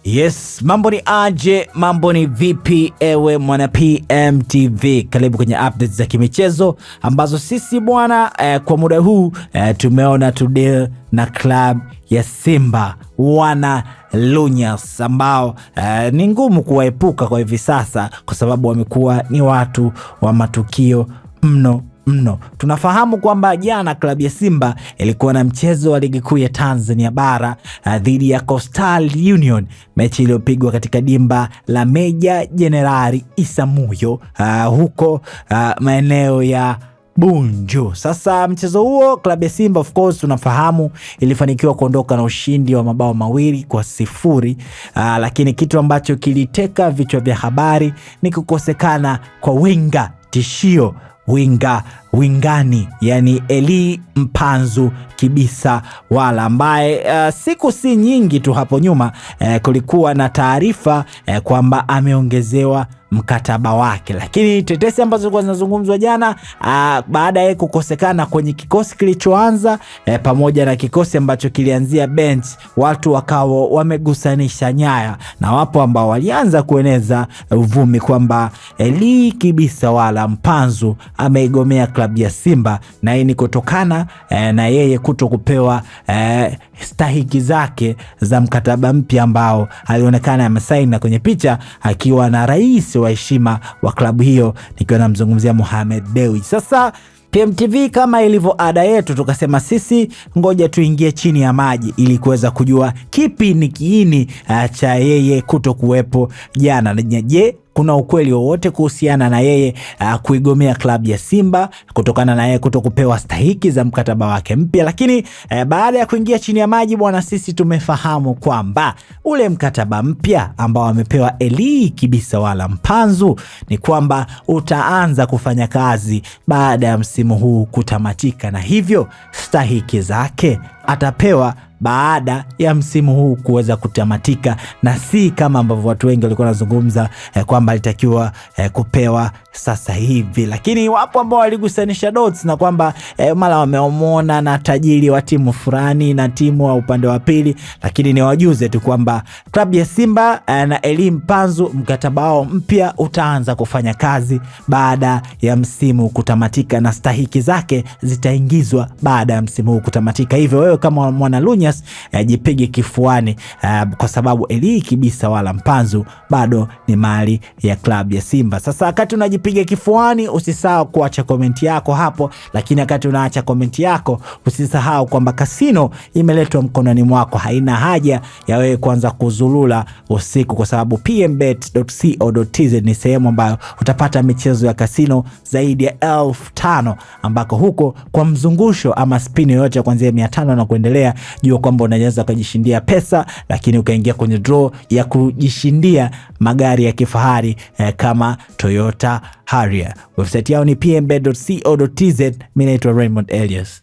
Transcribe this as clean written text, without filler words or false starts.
Yes, mambo ni aje, mambo ni vipi ewe mwana PMTV. Karibu kwenye updates za kimichezo ambazo sisi bwana kwa muda huu tumeona to deal na club ya Simba wana Lunyas ambao ni ngumu kuwaepuka kwa hivi sasa kwa sababu wamekuwa ni watu wa matukio mno. Tunafahamu kwamba jana klabu ya Simba ilikuwa na mchezo wa ligi kuu ya Tanzania bara dhidi ya Coastal Union, mechi iliyopigwa katika dimba la Meja Jenerali Isamuhyo huko maeneo ya Bunju. Sasa mchezo huo klabu ya Simba of course tunafahamu ilifanikiwa kuondoka na ushindi wa mabao 2-0, lakini kitu ambacho kiliteka vichwa vya habari ni kukosekana kwa winga tishio, wingani yani Eli Mpanzu Kibisa Wala ambaye siku si nyingi tu hapo nyuma kulikuwa na taarifa kwamba ameongezewa mkataba wake, lakini tetesi ambazo zilikuwa zinazungumzwa jana baada ya kukosekana kwenye kikosi kilichoanza pamoja na kikosi ambacho kilianzia bench, watu wakawa wamegusanisha nyaya na wapo ambao walianza kueneza uvumi kwamba Eli Kibisa Wala Mpanzu ameigomea klabu ya Simba, na hii ni kutokana na yeye kutokupewa stahiki zake za mkataba mpya ambao alionekana amesaini kwenye picha akiwa na rais wa heshima wa klabu hiyo, nikiwa namzungumzia Mohamed Dewji. Sasa PMTV kama ilivyo ada yetu tukasema sisi ngoja tuingie chini ya maji ili kuweza kujua kipi ni kiini cha yeye kutokuwepo jana. Je, kuna ukweli wowote kuhusiana na yeye kuigomea klabu ya Simba kutokana na yeye kutokupewa stahiki za mkataba wake mpya? Lakini baada ya kuingia chini ya maji bwana, sisi tumefahamu kwamba ule mkataba mpya ambao amepewa Eli Kibisa Wala Mpanzu ni kwamba utaanza kufanya kazi baada ya msimu huu kutamatika, na hivyo stahiki zake atapewa baada ya msimu huu kuweza kutamatika, na si kama ambavyo watu wengi walikuwa wanazungumza kwamba alitakiwa kupewa sasa hivi. Lakini wapo ambao waligusanisha dots na kwamba mara wameomona na tajiri wa timu fulani na timu wa upande wa pili, lakini ni wajuze tu kwamba klabu ya Simba na Eli Mpanzu mkataba wao mpya utaanza kufanya kazi baada ya msimu kutamatika, na stahiki zake zitaingizwa baada ya msimu huu kutamatika. Hivyo wewe kama mwana Lunyas jipige kifuani kwa sababu Eli Kibisa Wala Mpanzu bado ni mali ya klabu ya Simba. Sasa wakati unajipiga kifuani usisahau kuacha komenti yako hapo, lakini wakati unaacha komenti yako usisahau kwamba kasino imeletwa mkononi mwako. Haina haja ya wewe kuanza kuzulula usiku kwa sababu pmbet.co.tz ni sehemu ambayo utapata michezo ya kasino zaidi ya 1500 ambako huko kwa mzungusho ama spin yoyote kuanzia 500 na kuendelea, jua kwamba unaweza kujishindia pesa, lakini ukaingia kwenye draw ya kujishindia magari ya kifahari kama Toyota Harrier. Website yao ni pmbet.co.tz. Mimi naitwa Raymond Elias.